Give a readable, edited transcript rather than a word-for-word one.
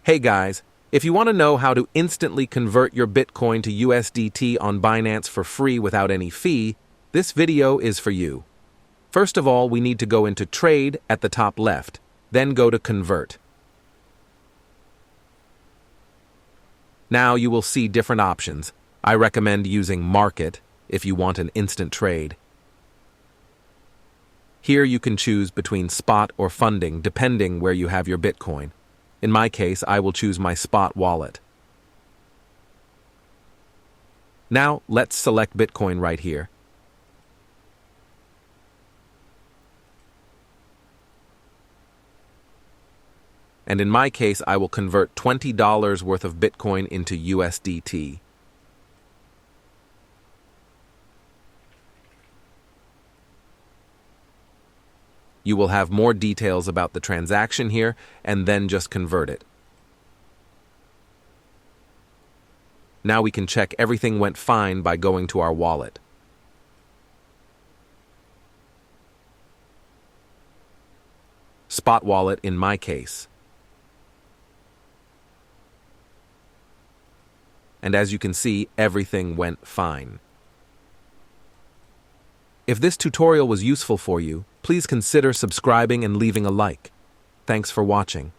Hey guys, if you want to know how to instantly convert your Bitcoin to USDT on Binance for free without any fee, this video is for you. First of all, we need to go into Trade at the top left, then go to Convert. Now you will see different options. I recommend using Market if you want an instant trade. Here you can choose between spot or funding depending where you have your Bitcoin. In my case, I will choose my spot wallet. Now, let's select Bitcoin right here. And in my case, I will convert $20 worth of Bitcoin into USDT. You will have more details about the transaction here, and then just convert it. Now we can check everything went fine by going to our wallet. Spot wallet in my case. And as you can see, everything went fine. If this tutorial was useful for you, please consider subscribing and leaving a like. Thanks for watching.